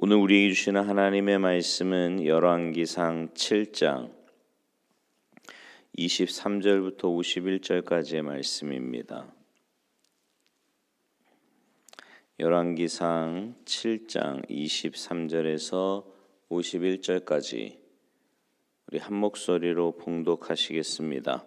오늘 우리에게 주시는 하나님의 말씀은 열왕기상 7장 23절부터 51절까지의 말씀입니다. 열왕기상 7장 23절에서 51절까지 우리 한 목소리로 봉독하시겠습니다.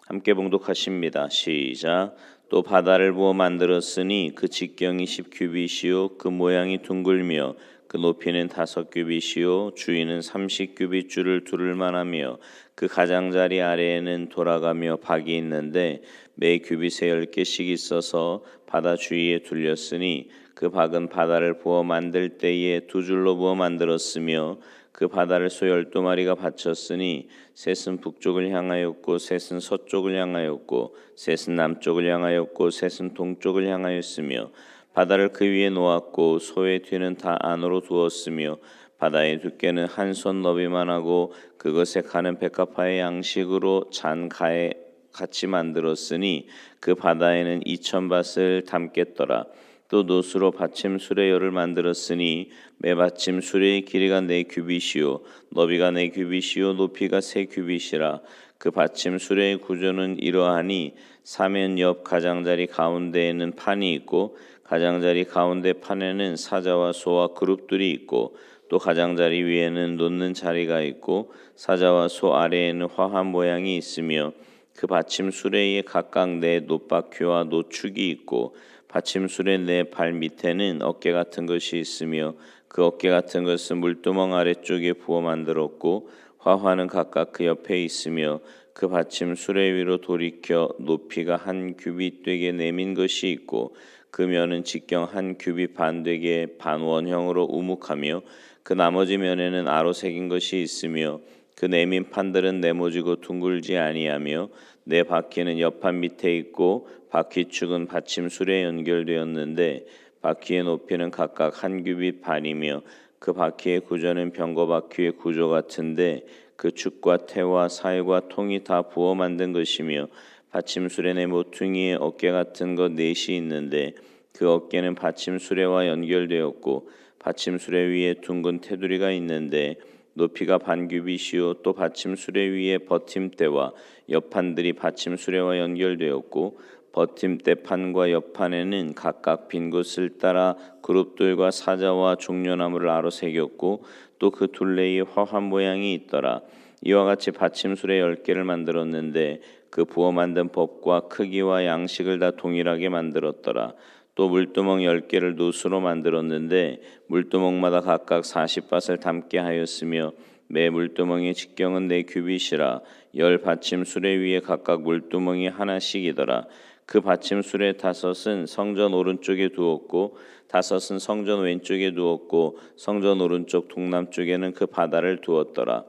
함께 봉독하십니다. 시작. 또 바다를 부어 만들었으니 그 직경이 10규빗이요 그 모양이 둥글며 그 높이는 5규빗이요 주위는 30규빗 줄을 두를 만하며 그 가장자리 아래에는 돌아가며 박이 있는데 매 규빗에 10개씩 있어서 바다 주위에 둘렸으니 그 박은 바다를 부어 만들 때에 2줄로 부어 만들었으며 그 바다를 소 12마리가 바쳤으니 셋은 북쪽을 향하였고 셋은 서쪽을 향하였고 셋은 남쪽을 향하였고 셋은 동쪽을 향하였으며 바다를 그 위에 놓았고 소의 뒤는 다 안으로 두었으며 바다의 두께는 한 손 너비만 하고 그것에 가는 백합화의 양식으로 잔 가에 같이 만들었으니 그 바다에는 2000밭을 담겠더라. 또 노수로 받침 수레열을 만들었으니 매 받침 수레의 길이가 4규빗이요 너비가 4규빗이요 높이가 3규빗이라. 그 받침 수레의 구조는 이러하니 사면 옆 가장자리 가운데에는 판이 있고 가장자리 가운데 판에는 사자와 소와 그룹들이 있고 또 가장자리 위에는 놓는 자리가 있고 사자와 소 아래에는 화환 모양이 있으며 그 받침 수레에 각각 4 놋바퀴와 노축이 있고 받침 수레 4발 밑에는 어깨 같은 것이 있으며 그 어깨 같은 것은 물두멍 아래쪽에 부어 만들었고 화환은 각각 그 옆에 있으며 그 받침 수레 위로 돌이켜 높이가 1규빗 되게 내민 것이 있고 그 면은 직경 1규빗 반 되게 반원형으로 우묵하며 그 나머지 면에는 아로 새긴 것이 있으며 그 내민 판들은 네모지고 둥글지 아니하며 4바퀴는 옆판 밑에 있고 바퀴축은 받침 수레에 연결되었는데 바퀴의 높이는 각각 1규빗 반이며 그 바퀴의 구조는 병거바퀴의 구조 같은데 그 축과 태와 사이과 통이 다 부어 만든 것이며 받침 수레의 모퉁이에 어깨 같은 것 4이 있는데 그 어깨는 받침 수레와 연결되었고 받침 수레 위에 둥근 테두리가 있는데 높이가 반규빗이요 또 받침 수레 위에 버팀대와 옆판들이 받침 수레와 연결되었고 버팀대 판과 옆판에는 각각 빈 곳을 따라 그룹들과 사자와 종려나무를 아로 새겼고 또 그 둘레에 화환 모양이 있더라. 이와 같이 받침 수레 10개를 만들었는데 그 부어 만든 법과 크기와 양식을 다 동일하게 만들었더라. 또 물두멍 10개를 노수로 만들었는데 물두멍마다 각각 40밭을 담게 하였으며 매 물두멍의 직경은 4규빗이라 10 받침 수레 위에 각각 물두멍이 하나씩이더라. 그 받침 수레 5은 성전 오른쪽에 두었고 5은 성전 왼쪽에 두었고 성전 오른쪽 동남쪽에는 그 바다를 두었더라.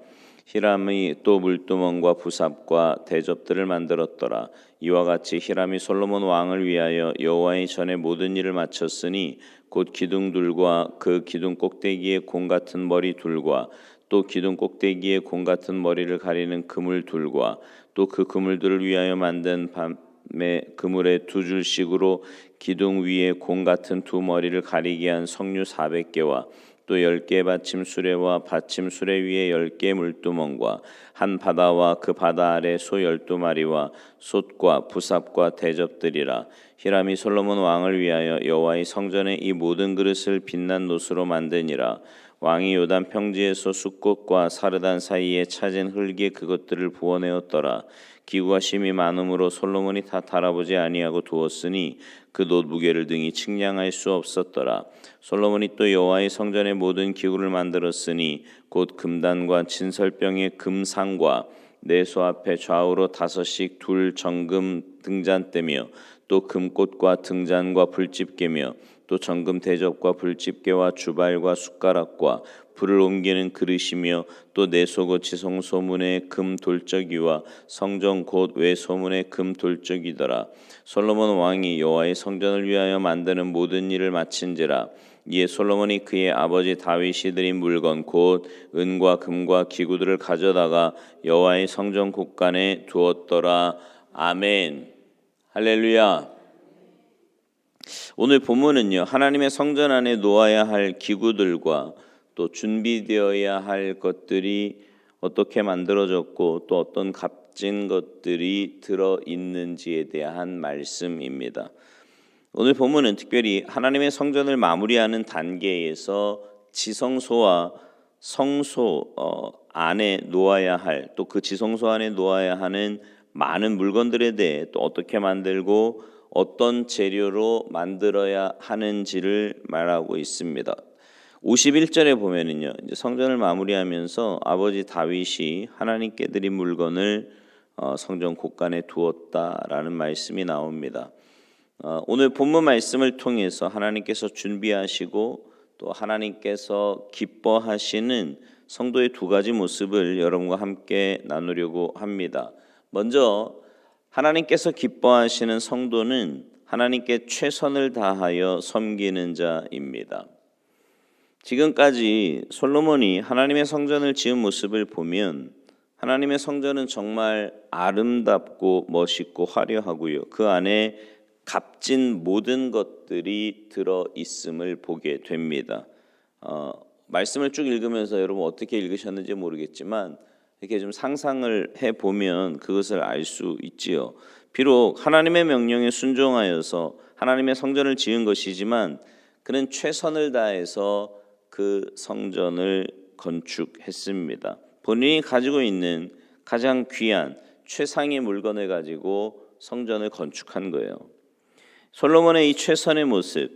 히람이 또 물두멍과 부삽과 대접들을 만들었더라. 이와 같이 히람이 솔로몬 왕을 위하여 여호와의 전에 모든 일을 마쳤으니 곧 기둥들과 그 기둥 꼭대기에 공 같은 머리 둘과 또 기둥 꼭대기에 공 같은 머리를 가리는 그물 둘과 또 그 그물들을 위하여 만든 밤에 그물에 2줄씩으로 기둥 위에 공 같은 2 머리를 가리게 한 석류 400개와 또 10개 받침 수레와 받침 수레 위에 10개 물두멍과 한 바다와 그 바다 아래 소 12마리와 솥과 부삽과 대접들이라. 히람이 솔로몬 왕을 위하여 여호와의 성전에 이 모든 그릇을 빛난 노수로 만드니라. 왕이 요단 평지에서 숫꽃과 사르단 사이에 찾은 흙에 그것들을 부어내었더라. 기구가 심히 많음으로 솔로몬이 다 달아보지 아니하고 두었으니 그 놋 무게를 등이 측량할 수 없었더라. 솔로몬이 또 여호와의 성전의 모든 기구를 만들었으니 곧 금단과 진설병의 금상과 내소 앞에 좌우로 5씩 둘 정금 등잔대며 또 금꽃과 등잔과 불집게며 또 정금 대접과 불집게와 주발과 숟가락과 불을 옮기는 그릇이며 또 내소고 지성소문의 금 돌적이와 성전 곧 외소문의 금 돌적이더라. 솔로몬 왕이 여호와의 성전을 위하여 만드는 모든 일을 마친지라. 이에 솔로몬이 그의 아버지 다윗이 드린 물건 곧 은과 금과 기구들을 가져다가 여호와의 성전 곳간에 두었더라. 아멘. 할렐루야. 오늘 본문은요, 하나님의 성전 안에 놓아야 할 기구들과 또 준비되어야 할 것들이 어떻게 만들어졌고 또 어떤 값진 것들이 들어있는지에 대한 말씀입니다. 오늘 본문은 특별히 하나님의 성전을 마무리하는 단계에서 지성소와 성소 안에 놓아야 할, 또 그 지성소 안에 놓아야 하는 많은 물건들에 대해 또 어떻게 만들고 어떤 재료로 만들어야 하는지를 말하고 있습니다. 51절에 보면은요, 이제 성전을 마무리하면서 아버지 다윗이 하나님께 드린 물건을 성전 곳간에 두었다라는 말씀이 나옵니다. 오늘 본문 말씀을 통해서 하나님께서 준비하시고 또 하나님께서 기뻐하시는 성도의 두 가지 모습을 여러분과 함께 나누려고 합니다. 먼저 하나님께서 기뻐하시는 성도는 하나님께 최선을 다하여 섬기는 자입니다. 지금까지 솔로몬이 하나님의 성전을 지은 모습을 보면 하나님의 성전은 정말 아름답고 멋있고 화려하고요. 그 안에 값진 모든 것들이 들어 있음을 보게 됩니다. 말씀을 쭉 읽으면서 여러분 어떻게 읽으셨는지 모르겠지만 이렇게 좀 상상을 해보면 그것을 알 수 있지요. 비록 하나님의 명령에 순종하여서 하나님의 성전을 지은 것이지만 그는 최선을 다해서 그 성전을 건축했습니다. 본인이 가지고 있는 가장 귀한 최상의 물건을 가지고 성전을 건축한 거예요. 솔로몬의 이 최선의 모습,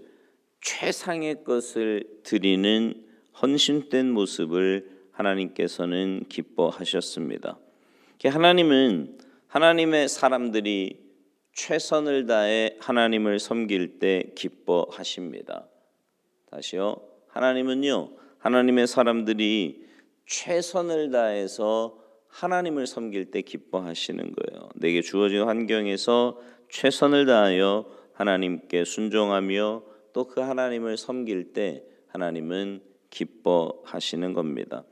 최상의 것을 드리는 헌신된 모습을 하나님께서는 기뻐하셨습니다. 하나님은 하나님의 사람들이 최선을 다해 하나님을 섬길 때 기뻐하십니다. 다시요. 하나님은요, 하나님의 사람들이 최선을 다해서 하나님을 섬길 때 기뻐하시는 거예요. 내게 주어진 환경에서 최선을 다하여 하나님께 순종하며 또 그 하나님을 섬길 때 하나님은 기뻐하시는 겁니다.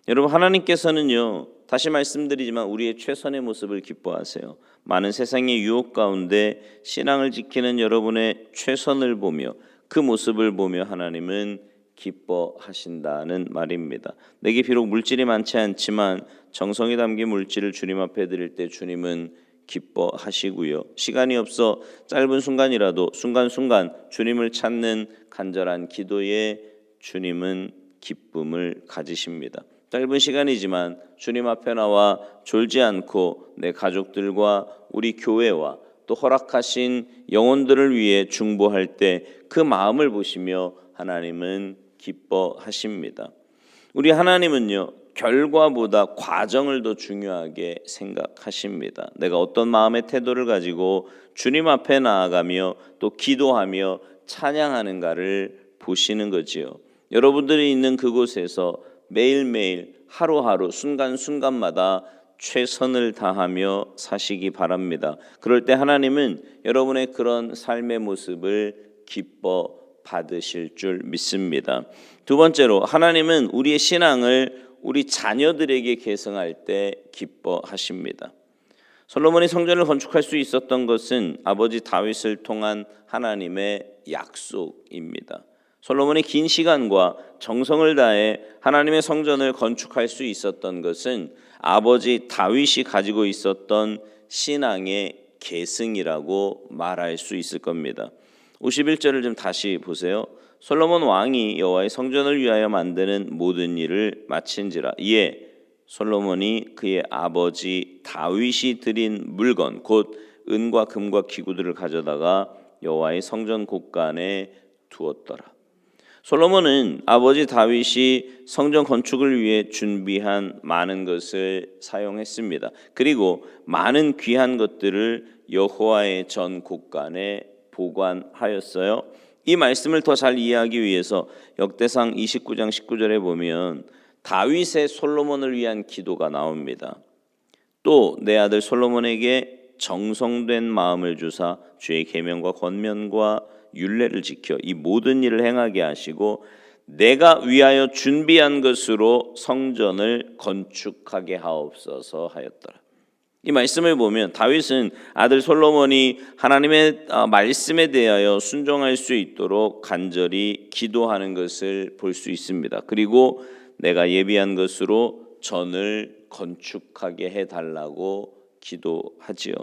여러분, 하나님께서는요, 다시 말씀드리지만 우리의 최선의 모습을 기뻐하세요. 많은 세상의 유혹 가운데 신앙을 지키는 여러분의 최선을 보며 그 모습을 보며 하나님은 기뻐하신다는 말입니다. 내게 비록 물질이 많지 않지만 정성이 담긴 물질을 주님 앞에 드릴 때 주님은 기뻐하시고요. 시간이 없어 짧은 순간이라도 순간순간 주님을 찾는 간절한 기도에 주님은 기쁨을 가지십니다. 짧은 시간이지만 주님 앞에 나와 졸지 않고 내 가족들과 우리 교회와 또 허락하신 영혼들을 위해 중보할 때 그 마음을 보시며 하나님은 기뻐하십니다. 우리 하나님은요, 결과보다 과정을 더 중요하게 생각하십니다. 내가 어떤 마음의 태도를 가지고 주님 앞에 나아가며 또 기도하며 찬양하는가를 보시는 거지요. 여러분들이 있는 그곳에서 매일매일 하루하루 순간순간마다 최선을 다하며 사시기 바랍니다. 그럴 때 하나님은 여러분의 그런 삶의 모습을 기뻐 받으실 줄 믿습니다. 두 번째로 하나님은 우리의 신앙을 우리 자녀들에게 계승할 때 기뻐하십니다. 솔로몬이 성전을 건축할 수 있었던 것은 아버지 다윗을 통한 하나님의 약속입니다. 솔로몬이 긴 시간과 정성을 다해 하나님의 성전을 건축할 수 있었던 것은 아버지 다윗이 가지고 있었던 신앙의 계승이라고 말할 수 있을 겁니다. 51절을 좀 다시 보세요. 솔로몬 왕이 여호와의 성전을 위하여 만드는 모든 일을 마친지라. 이에 솔로몬이 그의 아버지 다윗이 드린 물건 곧 은과 금과 기구들을 가져다가 여호와의 성전 곳간에 두었더라. 솔로몬은 아버지 다윗이 성전 건축을 위해 준비한 많은 것을 사용했습니다. 그리고 많은 귀한 것들을 여호와의 전 곳간에 보관하였어요. 이 말씀을 더 잘 이해하기 위해서 역대상 29장 19절에 보면 다윗의 솔로몬을 위한 기도가 나옵니다. 또 내 아들 솔로몬에게 정성된 마음을 주사 주의 계명과 권면과 율례를 지켜 이 모든 일을 행하게 하시고 내가 위하여 준비한 것으로 성전을 건축하게 하옵소서 하였더라. 이 말씀을 보면 다윗은 아들 솔로몬이 하나님의 말씀에 대하여 순종할 수 있도록 간절히 기도하는 것을 볼 수 있습니다. 그리고 내가 예비한 것으로 전을 건축하게 해달라고 기도하지요.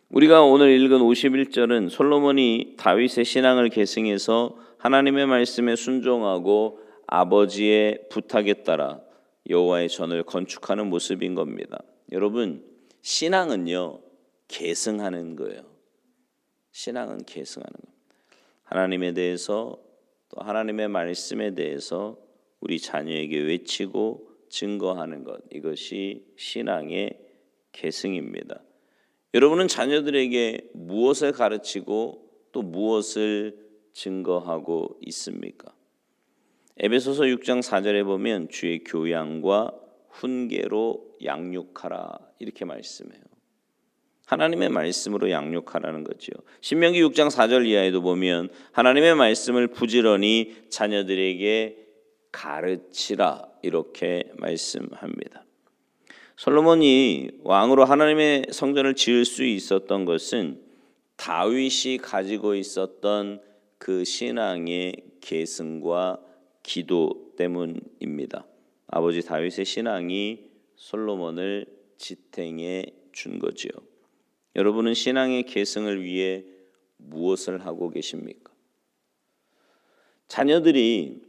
우리가 오늘 읽은 51절은 솔로몬이 다윗의 신앙을 계승해서 하나님의 말씀에 순종하고 아버지의 부탁에 따라 여호와의 전을 건축하는 모습인 겁니다. 여러분, 신앙은요, 계승하는 거예요. 신앙은 계승하는 겁니다. 하나님에 대해서 또 하나님의 말씀에 대해서 우리 자녀에게 외치고 증거하는 것, 이것이 신앙의 계승입니다. 여러분은 자녀들에게 무엇을 가르치고 또 무엇을 증거하고 있습니까? 에베소서 6장 4절에 보면 주의 교양과 훈계로 양육하라 이렇게 말씀해요. 하나님의 말씀으로 양육하라는 거죠. 신명기 6장 4절 이하에도 보면 하나님의 말씀을 부지런히 자녀들에게 가르치라 이렇게 말씀합니다. 솔로몬이 왕으로 하나님의 성전을 지을 수 있었던 것은 다윗이 가지고 있었던 그 신앙의 계승과 기도 때문입니다. 아버지 다윗의 신앙이 솔로몬을 지탱해 준 거지요. 여러분은 신앙의 계승을 위해 무엇을 하고 계십니까? 자녀들이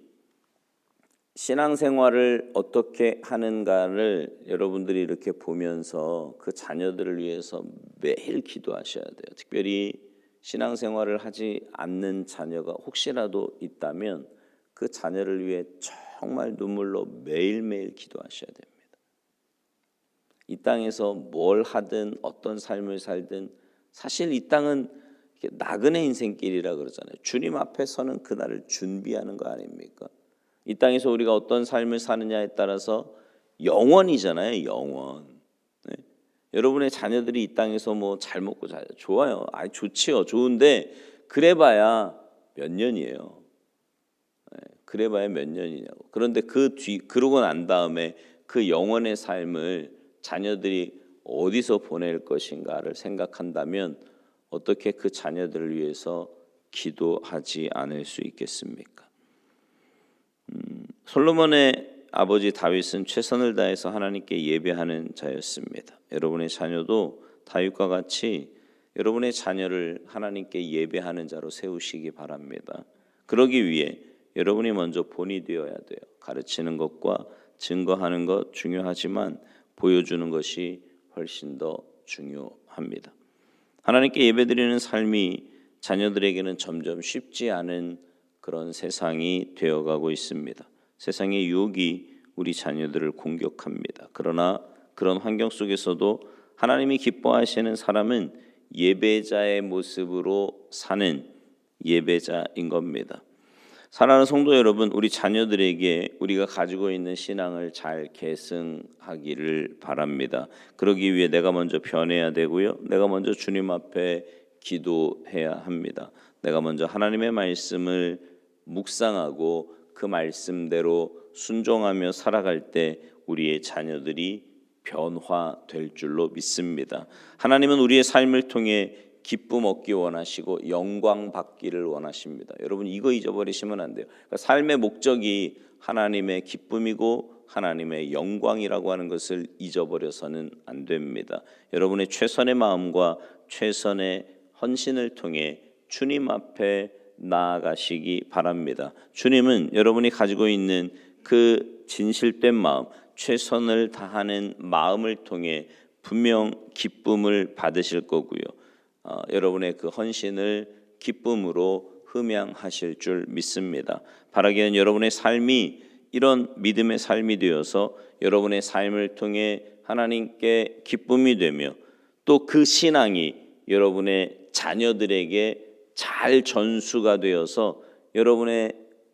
신앙생활을 어떻게 하는가를 여러분들이 이렇게 보면서 그 자녀들을 위해서 매일 기도하셔야 돼요. 특별히 신앙생활을 하지 않는 자녀가 혹시라도 있다면 그 자녀를 위해 정말 눈물로 매일매일 기도하셔야 됩니다. 이 땅에서 뭘 하든 어떤 삶을 살든 사실 이 땅은 나그네 인생길이라 그러잖아요. 주님 앞에 서는 그날을 준비하는 거 아닙니까? 이 땅에서 우리가 어떤 삶을 사느냐에 따라서 영원이잖아요. 영원. 네. 여러분의 자녀들이 이 땅에서 뭐 잘 먹고 잘 좋아요. 좋지요. 좋은데 그래봐야 몇 년이에요. 그래봐야 몇 년이냐고. 그런데 그러고 난 다음에 그 영원의 삶을 자녀들이 어디서 보낼 것인가를 생각한다면 어떻게 그 자녀들을 위해서 기도하지 않을 수 있겠습니까? 솔로몬의 아버지 다윗은 최선을 다해서 하나님께 예배하는 자였습니다. 여러분의 자녀도 다윗과 같이 여러분의 자녀를 하나님께 예배하는 자로 세우시기 바랍니다. 그러기 위해 여러분이 먼저 본이 되어야 돼요. 가르치는 것과 증거하는 것 중요하지만 보여주는 것이 훨씬 더 중요합니다. 하나님께 예배드리는 삶이 자녀들에게는 점점 쉽지 않은 그런 세상이 되어가고 있습니다. 세상의 유혹이 우리 자녀들을 공격합니다. 그러나 그런 환경 속에서도 하나님이 기뻐하시는 사람은 예배자의 모습으로 사는 예배자인 겁니다. 사랑하는 성도 여러분, 우리 자녀들에게 우리가 가지고 있는 신앙을 잘 계승하기를 바랍니다. 그러기 위해 내가 먼저 변해야 되고요. 내가 먼저 주님 앞에 기도해야 합니다. 내가 먼저 하나님의 말씀을 묵상하고 그 말씀대로 순종하며 살아갈 때 우리의 자녀들이 변화될 줄로 믿습니다. 하나님은 우리의 삶을 통해 기쁨 얻기 원하시고 영광 받기를 원하십니다. 여러분 이거 잊어버리시면 안 돼요. 그러니까 삶의 목적이 하나님의 기쁨이고 하나님의 영광이라고 하는 것을 잊어버려서는 안 됩니다. 여러분의 최선의 마음과 최선의 헌신을 통해 주님 앞에 나아가시기 바랍니다. 주님은 여러분이 가지고 있는 그 진실된 마음, 최선을 다하는 마음을 통해 분명 기쁨을 받으실 거고요. 여러분의 그 헌신을 기쁨으로 흠양하실 줄 믿습니다. 바라기는 여러분의 삶이 이런 믿음의 삶이 되어서 여러분의 삶을 통해 하나님께 기쁨이 되며 또 그 신앙이 여러분의 자녀들에게 잘 전수가 되어서 여러분의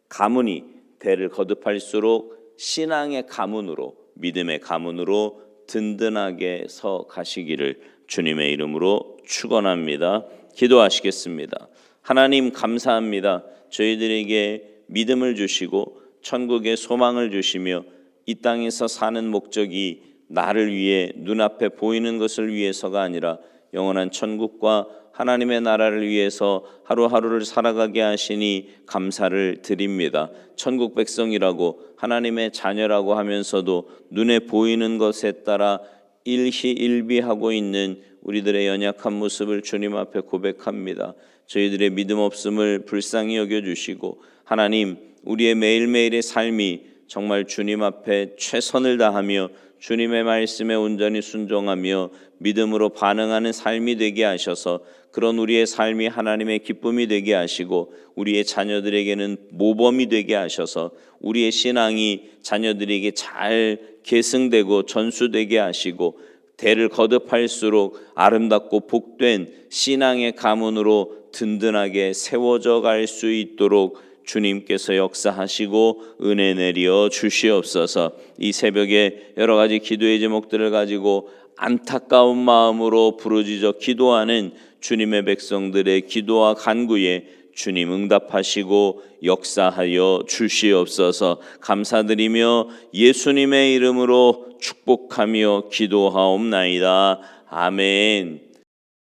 가문이 대를 거듭할수록 신앙의 가문으로 믿음의 가문으로 든든하게 서 가시기를 주님의 이름으로 축원합니다. 기도하시겠습니다. 하나님 감사합니다. 저희들에게 믿음을 주시고 천국의 소망을 주시며 이 땅에서 사는 목적이 나를 위해 눈앞에 보이는 것을 위해서가 아니라 영원한 천국과 하나님의 나라를 위해서 하루하루를 살아가게 하시니 감사를 드립니다. 천국 백성이라고 하나님의 자녀라고 하면서도 눈에 보이는 것에 따라 일희일비하고 있는 우리들의 연약한 모습을 주님 앞에 고백합니다. 저희들의 믿음 없음을 불쌍히 여겨주시고 하나님, 우리의 매일매일의 삶이 정말 주님 앞에 최선을 다하며 주님의 말씀에 온전히 순종하며 믿음으로 반응하는 삶이 되게 하셔서 그런 우리의 삶이 하나님의 기쁨이 되게 하시고 우리의 자녀들에게는 모범이 되게 하셔서 우리의 신앙이 자녀들에게 잘 계승되고 전수되게 하시고 대를 거듭할수록 아름답고 복된 신앙의 가문으로 든든하게 세워져 갈 수 있도록 주님께서 역사하시고 은혜 내려 주시옵소서. 이 새벽에 여러 가지 기도의 제목들을 가지고 안타까운 마음으로 부르짖어 기도하는 주님의 백성들의 기도와 간구에 주님 응답하시고 역사하여 주시옵소서. 감사드리며 예수님의 이름으로 축복하며 기도하옵나이다. 아멘.